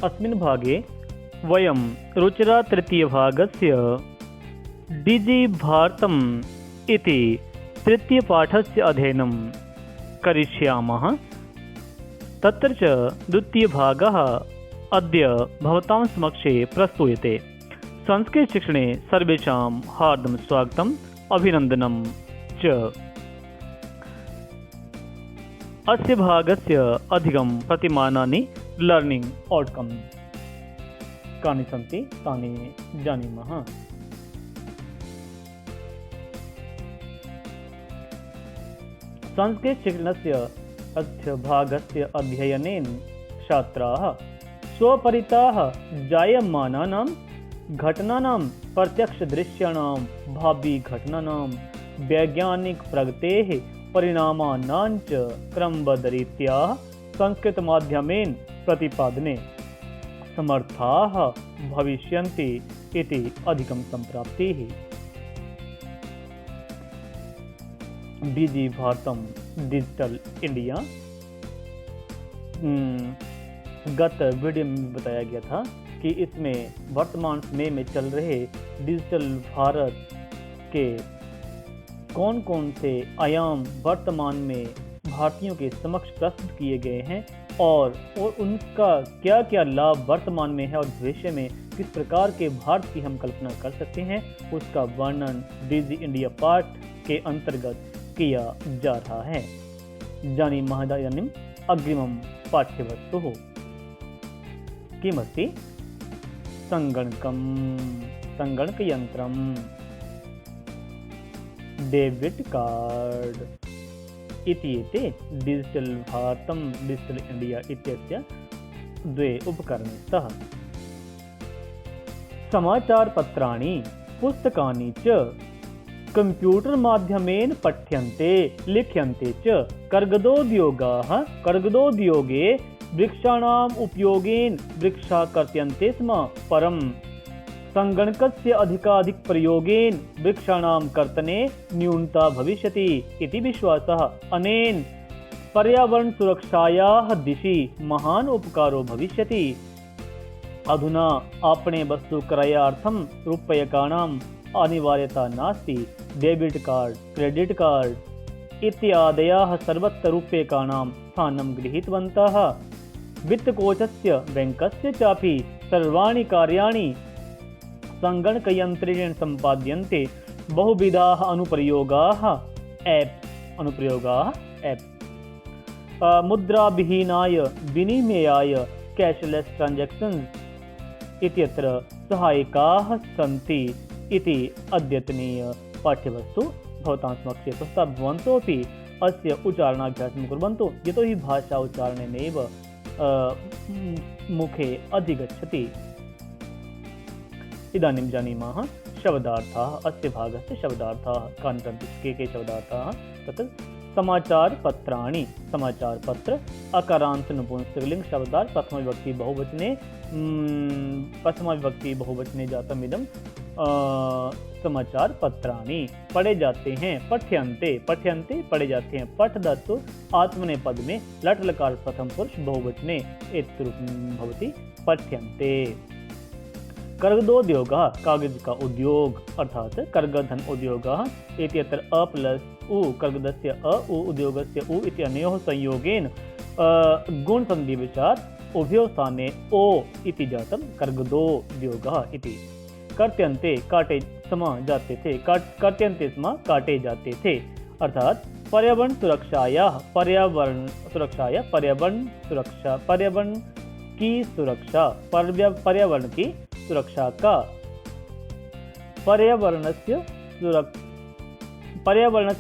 अस्मिन् भागे वयं रुचिरा तृतीयभागस्य डिजिभारतम् इति तृतीयपाठस्य अध्ययनं करिष्यामः। तत्र च द्वितीयभागः अद्य भवतां समक्षे प्रस्तूयते। संस्कृतशिक्षणे सर्वेषां हार्दं स्वागतम् अभिनन्दनं च। अस्य भागस्य अधिकं प्रतिमानानि लर्निंग औट्कम् कानि सन्ति तानि जानीमः। संस्कृतशिक्षणस्य अस्य भागस्य अध्ययनेन छात्राः स्वपरितः जायमानानां घटनानां प्रत्यक्षदृश्याणां भाविघटनानां वैज्ञानिकप्रगतेः परिणामानां च क्रमबद्धरीत्या संस्कृतमाध्यमेन प्रतिपादने समर्थाः भविष्यन्ति इति अधिकं सम्प्राप्तिः। डिजिभारतम् डिजिटल इंडिया, गत वीडियो में बताया गया था कि इसमें वर्तमान समय में चल रहे डिजिटल भारत के कौन कौन से आयाम वर्तमान में भारतीयों के समक्ष प्रस्तुत किए गए हैं और उनका क्या क्या लाभ वर्तमान में है और भविष्य में किस प्रकार के भारत की हम कल्पना कर सकते हैं, उसका वर्णन डिजि इंडिया पाठ के अंतर्गत किया जा रहा है। जानीमः इदानीम् अग्रिमं पाठ्यवस्तुः किमस्ति? संगणकयन्त्रम्, डेबिट कार्ड इत्येते डिजिटल भारतम् डिजिटल इंडिया इत्यस्य द्वे उपकरणे स्तः। समाचारपत्राणि पुस्तकानि च कंप्यूटर माध्यमेन पठ्यन्ते लिख्यन्ते च। कर्गदोद्योगे वृक्षाणाम् उपयोगेन वृक्षा कर्त्यन्ते स्म, परं संगणकस्य अधिकाधिक प्रयोगेन वृक्षाणां कर्तने न्यूनता भविष्यति इति विश्वासः। अनेन पर्यावरण सुरक्षायाः दिशि महान् उपकारो भविष्यति। अधुना आपणे वस्तु क्रयार्थं रूप्यकाणाम् अनिवार्यता नास्ति। डेबिट कार्ड, क्रेडिट कार्ड इत्यादयाः सर्वत्र रूप्यकाणां स्थानं गृहीतवन्तः। वित्तकोशस्य बैंकस्य चापि सर्वाणि कार्याणि संगणकयन्त्रेण सम्पाद्यन्ते। बहुविधाः अनुप्रयोगाः ऐप् मुद्राविहीनाय विनिमयाय कैशलेस ट्रांजैक्शन्स इत्यत्र सहायकाः सन्ति इति अद्यतनीय पाठ्यवस्तु भवतां समक्षे प्रस्तुतवन्तोऽपि अस्य उच्चारणाभ्यासं कुर्वन्तु, यतोहि भाषा उच्चारणेनैव मुखे अधिगच्छति। इदानीं जानीमः शब्दार्थाः। अस्य भागस्य शब्दार्थाः कानि सन्ति? के शब्दार्थाः? तत् समाचारपत्राणि, समाचारपत्र अकारान्त नपुंसकलिङ्ग शब्दार्थ प्रथमा विभक्ति बहुवचने जातम् इदं समाचारपत्राणि पढ़े जाते हैं। पठ्यन्ते पढ़े जाते हैं। पठ धातु आत्मनेपद में लट लकार प्रथम पुरुष बहुवचने भवति पठ्यन्ते। कर्गदोद्योगः कागज का उद्योग अर्थात कर्गधन उद्योगः इत्यत्र अ प्लस उ कर्गदस्य अ उ उद्योगस्य उ इत्यनयोः संयोगेन गुणसन्धिवशात् उभयोः स्थाने ओ इति जातं कर्गदोद्योगः इति। कर्त्यन्ते काटे स्म जाते थे, कर्त्यन्ते स्म काटे जाते थे अर्थात पर्यावरण सुरक्षा का पर्यावरणस्य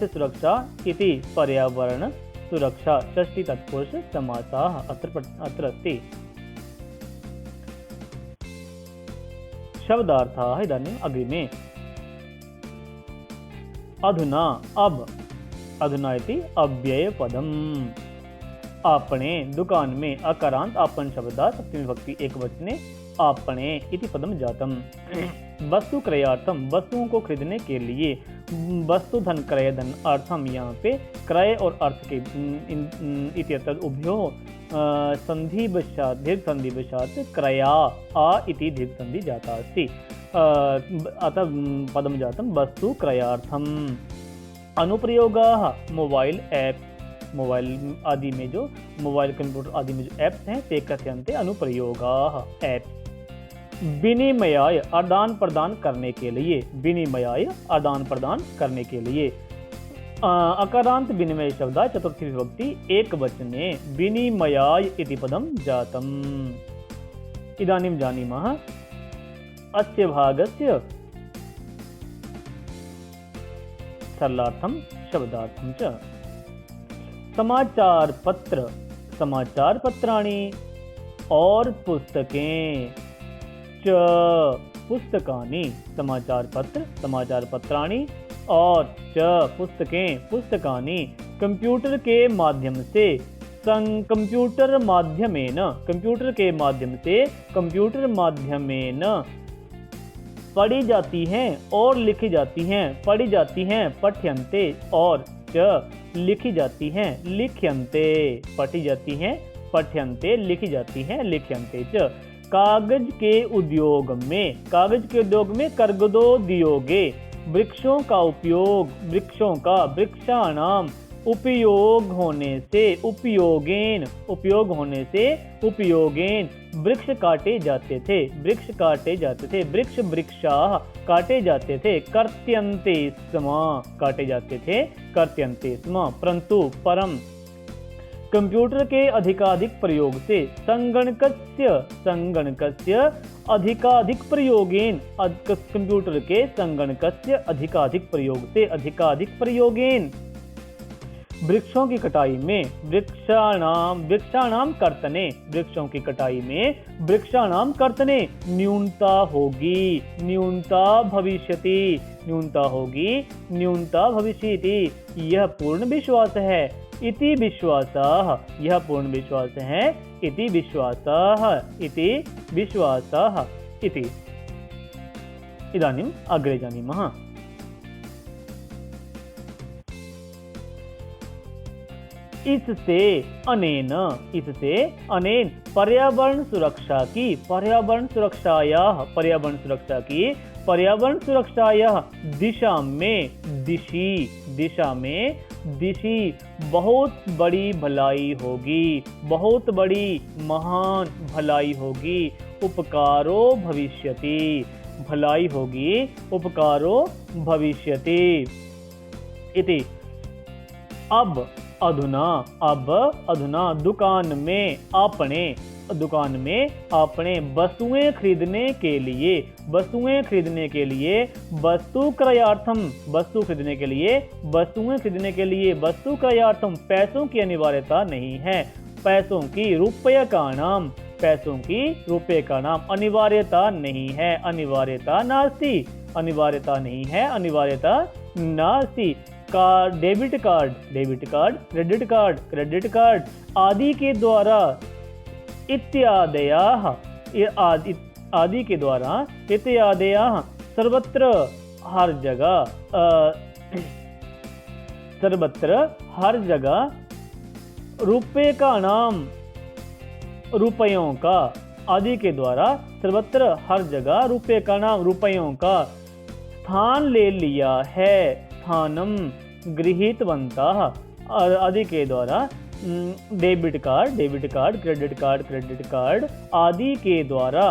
सुरक्षा इति पर्यावरण सुरक्षा षष्ठी तत्पुरुष समासाः अत्र अस्ति। शब्दार्थाः इदानीम् अग्रिमे। अधुना अधुना इति अव्ययपदम्। आपणे दुकान में अकारांत आपन शब्दात् सप्तमी विभक्ति एकवचने आपणे इति पदम जातम। वस्तु क्रयार्थम वस्तुओं को खरीदने के लिए वस्तु धन क्रय धन अर्थम। यहाँ पे क्रय और अर्थ के इत्यतः उभयोः संधिवशात् दीर्घसन्धिवशात् क्रया आ इति दीर्घसन्धि जाता अस्ति। अतः पदं जातं वस्तु क्रयार्थम्। अनुप्रयोगाः मोबाइल ऐप, मोबाइल आदि में जो मोबाइल कंप्यूटर आदि में जो ऐप्स हैं ते कथ्यन्ते अनुप्रयोगाः ऐप्स। विनिमयाय आदान प्रदान करने के लिए, विनिमयाय आदान प्रदान करने के लिए। अकारांत विनिमय शब्द चतुर्थी विभक्ति एक वचने विनिमयाय इति पदं जातम्। इदानीं जानीमः अस्य भागस्य सरलार्थं शब्दार्थं च। समाचार पत्र, समाचार पत्राणि और पुस्तकें च पुस्तकानि। समाचार पत्र, समाचार पत्राणि और च पुस्तकें, पुस्तकानि कंप्यूटर के माध्यम से कंप्यूटर माध्यमेन, कंप्यूटर के माध्यम से कंप्यूटर माध्यमेन पढ़ी जाती हैं और लिखी जाती हैं। पढ़ी जाती हैं पठ्यन्ते और च लिखी जाती हैं लिख्यन्ते। पढ़ी जाती हैं पठ्यन्ते, लिखी जाती हैं लिख्यन्ते च। कागज के उद्योग में, कागज के उद्योग में कर्गदोद्योगे वृक्षों का उपयोग, वृक्षों का, वृक्षाणाम उपयोग होने से, उपयोगेन, उपयोग होने से, उपयोगेन वृक्ष काटे जाते थे, वृक्ष काटे जाते थे। वृक्ष वृक्षाः काटे जाते थे। कर्त्यन्ते स्म, काटे जाते थे, कर्त्यन्ते स्म। परंतु, परम कंप्यूटर के अधिकाधिक प्रयोग से, संगणकस्य, संगणकस्य अधिकाधिक प्रयोगेन, कंप्यूटर के संगणकस्य अधिकाधिक प्रयोग से, अधिकाधिक प्रयोगेन वृक्षों की कटाई में, वृक्षाणाम कर्तने, वृक्षों की कटाई में वृक्षाणाम कर्तने न्यूनता होगी, न्यूनता भविष्यति, न्यूनता होगी, न्यूनता भविष्यति। यह पूर्ण विश्वास है। इति विश्वासः, यह पूर्ण विश्वास है। इति विश्वासः, इति विश्वासः इति। इदानीम् अग्रे जानीमः। इससे अनेन, इससे अनेन पर्यावरण सुरक्षा की, पर्यावरण सुरक्षायाः, पर्यावरण सुरक्षा की, पर्यावरण सुरक्षायाः दिशा में, दिशि, दिशा में, दिशि बहुत बड़ी भलाई होगी, बहुत बड़ी महान भलाई होगी। उपकारो भविष्यति, भलाई होगी, उपकारो भविष्यति इति। अब अधुना, अब अधुना दुकान में अपने, दुकान में अपने वस्तुएं खरीदने के लिए, वस्तुएं खरीदने के लिए, वस्तु क्रयार्थम, वस्तु खरीदने के लिए, वस्तुएं खरीदने के लिए, वस्तु क्रयार्थम पैसों की अनिवार्यता नहीं है। पैसों की, रुपये का नाम, पैसों की, रुपये का नाम अनिवार्यता नहीं है। अनिवार्यता नास्ति, अनिवार्यता नहीं है, अनिवार्यता नास्ति। Card, debit card, debit card, credit card, credit card आदि के द्वारा, इत्यादयाः, आदि के द्वारा, इत्यादयाः सर्वत्र हर जगह, सर्वत्र हर जगह रुपये का नाम, रुपयों का, आदि के द्वारा सर्वत्र हर जगह रुपये का नाम, रुपयों का स्थान ले लिया है। स्थानम गृहीतवन्तः आदि के द्वारा debit card, debit card, credit card, credit card आदि के द्वारा,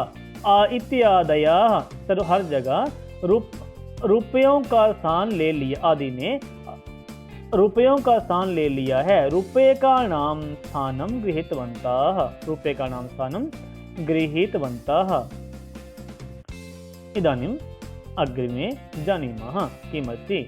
इत्यादयाः हर जगह रुपयों का स्थान ले लिया, आदि ने रुपयों का स्थान ले लिया है। रुपये का नाम स्थानम गृहीतवन्तः, रुपये का नाम स्थानम गृहीतवन्तः। इदानीम् अग्रिमे जानीमः किमस्ति।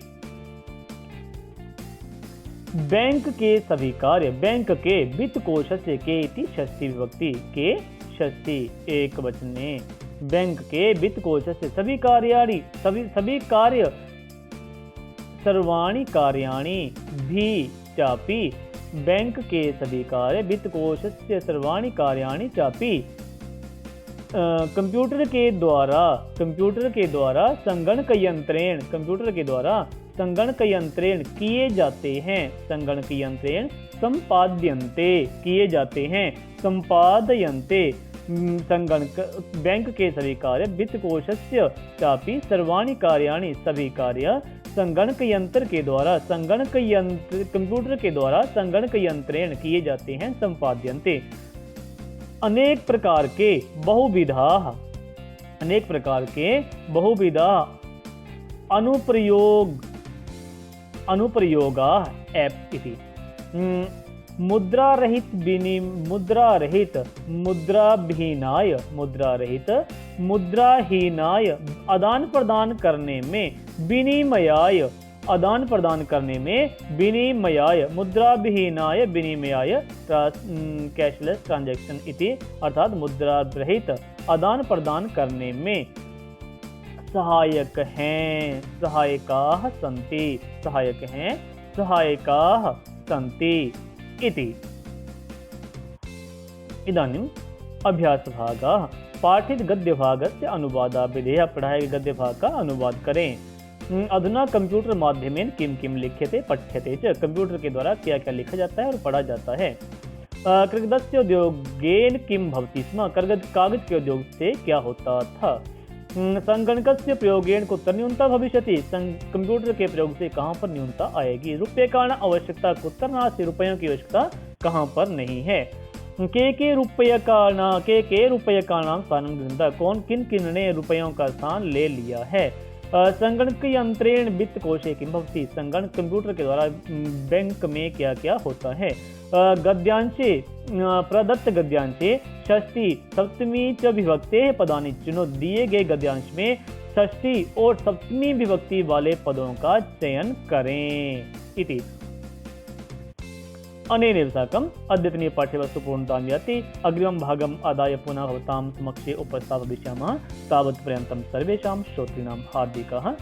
बैंक के सभी कार्य, बैंक के वित्त कोशस्य के इति षष्ठी विभक्ति, के षष्ठी एक वचने। बैंक के वित्त कोशस्य सभी कार्याणि, सभी कार्य, सर्वाणि कार्याणि भी चापि, बैंक के सभी कार्य, वित्त कोशस्य सर्वाणि कार्याणि चापि कंप्यूटर के द्वारा, कंप्यूटर के द्वारा, संगणक यंत्रेण, कंप्यूटर के द्वारा, संगणक यंत्रेण किए जाते हैं। संगणक यंत्रेण संपाद्यन्ते किए जाते हैं। संपादयन्ते संगणक बैंक के सभी कार्य वित्तकोशस्य चापि सर्वाणि कार्याणि सभी कार्य संगणक यंत्र के द्वारा कंप्यूटर के द्वारा संगणक यंत्रेण किए जाते हैं। संपाद्यन्ते अनेक प्रकार के बहुविधा अनुप्रयोगा ऐप इति मुद्राहीनाय आदान प्रदान करने में विनिमयाय मुद्राविहीनाय विनिमयाय कैशलेस ट्रांजैक्शन इति अर्थात मुद्रा रहित आदान प्रदान करने में सहायकाः सन्ति इति। इदानीम् अभ्यासभागः पाठित गद्यभागस्य अनुवादाभिधेयः पढ़ाए गए गद्यभाग का अनुवाद करें। अधुना कंप्यूटर माध्यमेन किम किम लिख्यते पठ्यते च कंप्यूटर के द्वारा क्या क्या लिखा जाता है और पढ़ा जाता है। कागजस्य उद्योगेन किम भवति स्म कागज के उद्योग से क्या होता था। संगणकस्य प्रयोगेन कुत्र न्यूनता भविष्यति कंप्यूटर के प्रयोग से कहाँ पर न्यूनता आएगी। रूप्यकाणां आवश्यकता कुत्र नास्ति रुपयों की आवश्यकता कहाँ पर नहीं है। के रूप्यकाणां स्थानं गृह्णन्तः कौन किन ने रुपयों का स्थान ले लिया है। संगणक यंत्रेण वित्त कोशे किम भवति संगणक कंप्यूटर के द्वारा बैंक में क्या क्या होता है। गद्यांशे प्रदत्त गद्यांशे षष्ठी सप्तमी च विभक्ते पदानि चुनो दिए गए गद्यांश में षष्ठी और सप्तमी विभक्ति वाले पदों का चयन करें इति। अनेन साकम् अद्यतनीय पाठ्यवस्तु पूर्णतां याति। अग्रिमं भागम् आदाय पुनः भवतां समक्षे उपस्थापयिष्यामः। तावत्पर्यन्तं सर्वेषां श्रोतॄणां हार्दिकः